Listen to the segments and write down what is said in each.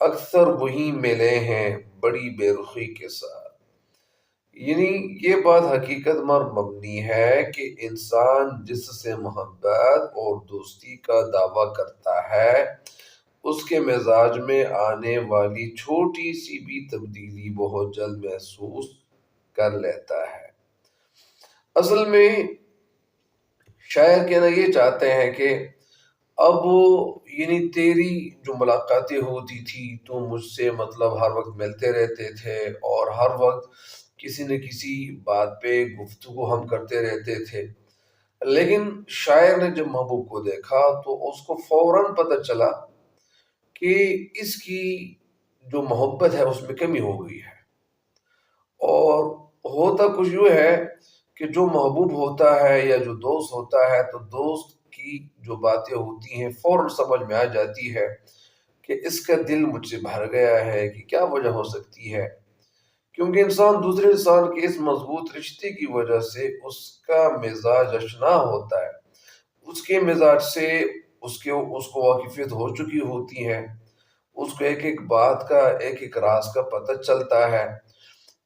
اکثر وہی ملے ہیں بڑی بے رخی کے ساتھ۔ یعنی یہ بات حقیقت پر مبنی ہے کہ انسان جس سے محبت اور دوستی کا دعویٰ کرتا ہے اس کے مزاج میں آنے والی چھوٹی سی بھی تبدیلی بہت جلد محسوس کر لیتا ہے۔ اصل میں شاعر کہنا یہ چاہتے ہیں کہ اب یعنی تیری جو ملاقاتیں ہوتی تھی تو مجھ سے مطلب ہر وقت ملتے رہتے تھے اور ہر وقت کسی نہ کسی بات پہ گفتگو ہم کرتے رہتے تھے، لیکن شاعر نے جب محبوب کو دیکھا تو اس کو فوراً پتہ چلا کہ اس کی جو محبت ہے اس میں کمی ہو گئی ہے۔ اور ہوتا کچھ یوں ہے کہ جو محبوب ہوتا ہے یا جو دوست ہوتا ہے تو دوست کی جو باتیں ہوتی ہیں فوراً سمجھ میں آ جاتی ہے کہ اس کا دل مجھ سے بھر گیا ہے کہ کیا وجہ ہو سکتی ہے، کیونکہ انسان دوسرے انسان کے اس مضبوط رشتے کی وجہ سے اس کا مزاج اشنا ہوتا ہے، اس کے مزاج سے اس کو واقفیت ہو چکی ہوتی ہے، اس کو ایک ایک بات کا ایک ایک راز کا پتہ چلتا ہے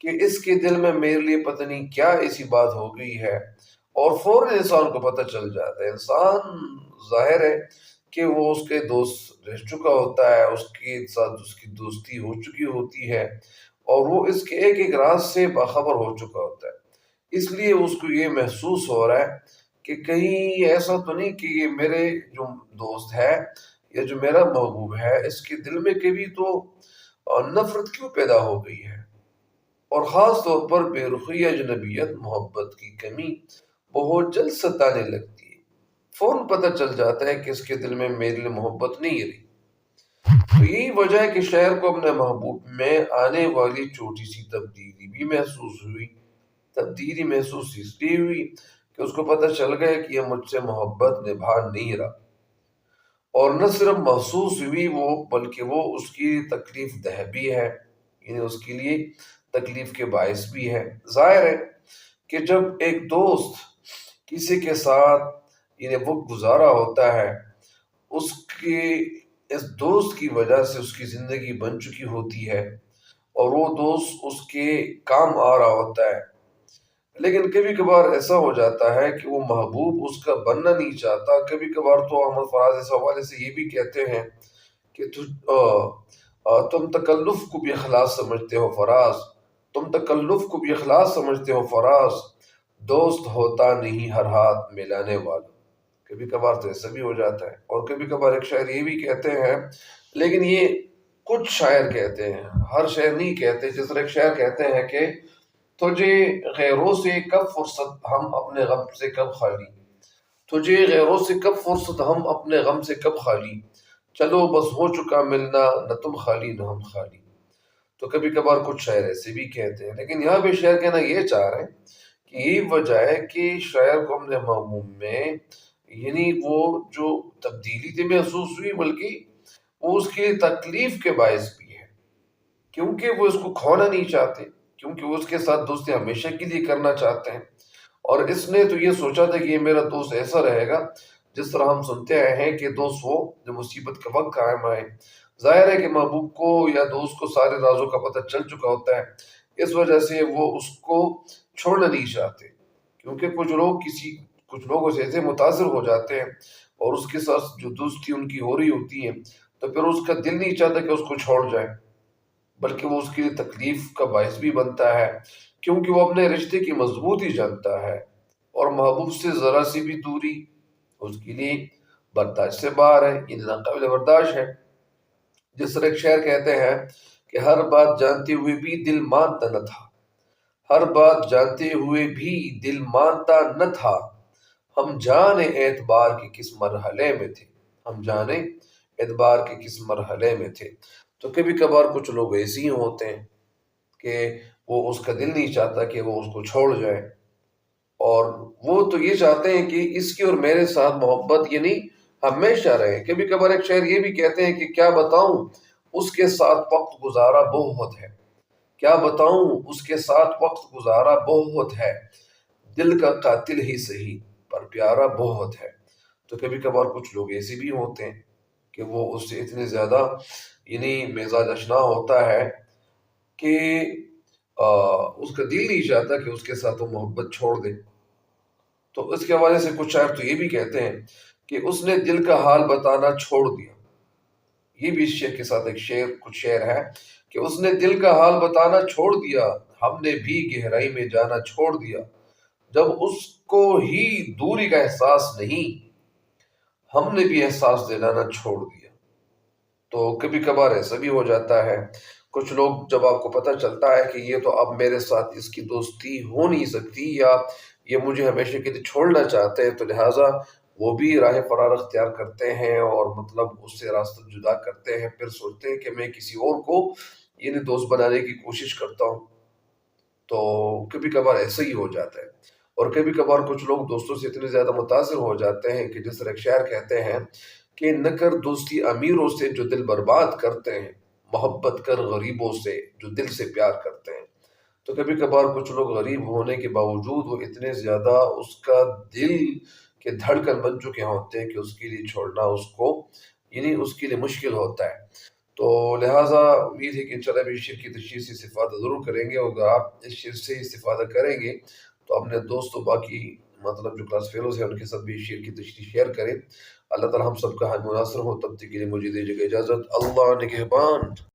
کہ اس کے دل میں میرے لیے پتہ نہیں کیا ایسی بات ہو گئی ہے، اور فوراً انسان کو پتہ چل جاتا ہے۔ انسان ظاہر ہے کہ وہ اس کے دوست رہ چکا ہوتا ہے، اس کے ساتھ اس کی دوستی ہو چکی ہوتی ہے اور وہ اس کے ایک ایک راز سے باخبر ہو چکا ہوتا ہے، اس لیے اس کو یہ محسوس ہو رہا ہے کہ کہیں ایسا تو نہیں کہ یہ میرے جو دوست ہے یا جو میرا محبوب ہے اس کے دل میں کبھی تو نفرت کیوں پیدا ہو گئی ہے۔ اور خاص طور پر بے رخی اجنبیت محبت کی کمی بہت جلد ستانے لگتی ہے، فوراً پتہ چل جاتا ہے کہ اس کے دل میں میرے لیے محبت نہیں رہی۔ تو یہی وجہ ہے کہ شاعر کو اپنے محبوب میں آنے والی چھوٹی سی تبدیلی بھی محسوس ہوئی۔ تبدیلی محسوس اس لیے ہوئی کہ اس کو پتہ چل گیا کہ یہ مجھ سے محبت نبھا نہیں رہا، اور نہ صرف محسوس ہوئی وہ بلکہ وہ اس کی تکلیف دہ بھی ہے، یعنی اس کے لیے تکلیف کے باعث بھی ہے۔ ظاہر ہے کہ جب ایک دوست کسی کے ساتھ یعنی وقت گزارا ہوتا ہے، اس کے اس دوست کی وجہ سے اس کی زندگی بن چکی ہوتی ہے اور وہ دوست اس کے کام آ رہا ہوتا ہے، لیکن کبھی کبھار ایسا ہو جاتا ہے کہ وہ محبوب اس کا بننا نہیں چاہتا۔ کبھی کبھار تو احمد فراز اس حوالے سے یہ بھی کہتے ہیں کہ تم تکلف کو بھی اخلاص سمجھتے ہو فراز، تم تکلف کو بھی اخلاص سمجھتے ہو فراز، دوست ہوتا نہیں ہر ہاتھ ملانے والا۔ کبھی کبھار تو ایسا بھی ہو جاتا ہے، اور کبھی کبھار ایک شاعر یہ بھی کہتے ہیں، لیکن یہ کچھ شاعر کہتے ہیں، ہر شاعر نہیں کہتے۔ جس طرح ایک شاعر کہتے ہیں کہ تجھے غیروں سے کب فرصت ہم اپنے غم سے کب خالی، تجھے غیروں سے کب فرصت ہم اپنے غم سے کب خالی، چلو بس ہو چکا ملنا نہ تم خالی نہ ہم خالی۔ تو کبھی کبھار کچھ شاعر ایسے بھی کہتے ہیں، لیکن یہاں پہ شاعر کہنا یہ چاہ رہے ہیں کہ یہی وجہ ہے کہ شاعر کو اپنے محبوب میں یعنی وہ جو تبدیلی تھی محسوس ہوئی، بلکہ وہ اس کی تکلیف کے باعث بھی ہے، کیونکہ وہ اس کو کھونا نہیں چاہتے، کیونکہ وہ اس کے ساتھ دوستی ہمیشہ کے لیے کرنا چاہتے ہیں، اور اس نے تو یہ سوچا تھا کہ یہ میرا دوست ایسا رہے گا جس طرح ہم سنتے آئے ہیں کہ دوست وہ جو مصیبت کا وقت قائم آئے۔ ظاہر ہے کہ محبوب کو یا دوست کو سارے رازوں کا پتہ چل چکا ہوتا ہے، اس وجہ سے وہ اس کو چھوڑنا نہیں چاہتے، کیونکہ کچھ لوگ اسے ایسے متاثر ہو جاتے ہیں اور اس کے ساتھ جو دوستی ان کی ہو رہی ہوتی ہے تو پھر اس کا دل نہیں چاہتا کہ اس کو چھوڑ جائے، بلکہ وہ اس کے لیے تکلیف کا باعث بھی بنتا ہے، کیونکہ وہ اپنے رشتے کی مضبوطی جانتا ہے، اور محبوب سے ذرا سی بھی دوری اس کے لیے برداشت سے باہر ہے، یہ ناقابل برداشت ہے۔ جس طرح ایک شاعر کہتے ہیں کہ ہر بات جانتے ہوئے بھی دل مانتا نہ تھا، ہر بات جانتے ہوئے بھی دل مانتا نہ تھا، ہم جانے اعتبار کے کس مرحلے میں تھے، ہم جانے اعتبار کے کس مرحلے میں تھے۔ تو کبھی کبھار کچھ لوگ ایسے ہی ہوتے ہیں کہ وہ اس کا دل نہیں چاہتا کہ وہ اس کو چھوڑ جائے، اور وہ تو یہ چاہتے ہیں کہ اس کی اور میرے ساتھ محبت یعنی ہمیشہ رہے۔ کبھی کبھار ایک شاعر یہ بھی کہتے ہیں کہ کیا بتاؤں اس کے ساتھ وقت گزارا بہت ہے، کیا بتاؤں اس کے ساتھ وقت گزارا بہت ہے، دل کا قاتل ہی صحیح پر پیارا بہت ہے۔ تو کبھی کبھار کچھ لوگ ایسے بھی ہوتے ہیں کہ وہ اس سے اتنے زیادہ یعنی مزاج اشنا ہوتا ہے کہ اس کا دل نہیں چاہتا کہ اس کے ساتھ وہ محبت چھوڑ دے. تو اس کے حوالے سے کچھ شاعر تو یہ بھی کہتے ہیں کہ اس نے دل کا حال بتانا چھوڑ دیا. یہ بھی اس شعر کے ساتھ ایک کچھ شعر ہے کہ اس نے دل کا حال بتانا چھوڑ دیا، ہم نے بھی گہرائی میں جانا چھوڑ دیا، جب اس کو ہی دوری کا احساس نہیں، ہم نے بھی احساس دلانا چھوڑ دیا. تو کبھی کبھار ایسا بھی ہو جاتا ہے، کچھ لوگ جب آپ کو پتہ چلتا ہے کہ یہ تو اب میرے ساتھ اس کی دوستی ہو نہیں سکتی، یا یہ مجھے ہمیشہ کے لیے چھوڑنا چاہتے ہیں، تو لہٰذا وہ بھی راہ فرار اختیار کرتے ہیں اور مطلب اس سے راستہ جدا کرتے ہیں. پھر سوچتے ہیں کہ میں کسی اور کو یعنی دوست بنانے کی کوشش کرتا ہوں. تو کبھی کبھار ایسا ہی ہو جاتا ہے. اور کبھی کبھار کچھ لوگ دوستوں سے اتنے زیادہ متاثر ہو جاتے ہیں کہ جس طرح ایک شاعر کہتے ہیں کہ نہ کر دوستی امیروں سے جو دل برباد کرتے ہیں، محبت کر غریبوں سے جو دل سے پیار کرتے ہیں. تو کبھی کبھار کچھ لوگ غریب ہونے کے باوجود وہ اتنے زیادہ اس کا دل کے دھڑکن بن چکے ہوتے ہیں کہ اس کے لیے چھوڑنا اس کو یعنی اس کے لیے مشکل ہوتا ہے. تو لہٰذا امید ہے کہ انشاءاللہ بھی اس شعر کی تشریح سے استفادہ ضرور کریں گے، اور اگر آپ اس شعر سے استفادہ کریں گے تو اپنے دوست و باقی مطلب جو کلاس فیلوز ہیں ان کے ساتھ بھی اس شعر کی تشریح شیئر کریں. اللہ تعالی ہم سب کا حد مناصر ہو. تب تک کے لیے مجھے دیجیے گا اجازت. اللہ نگہبان.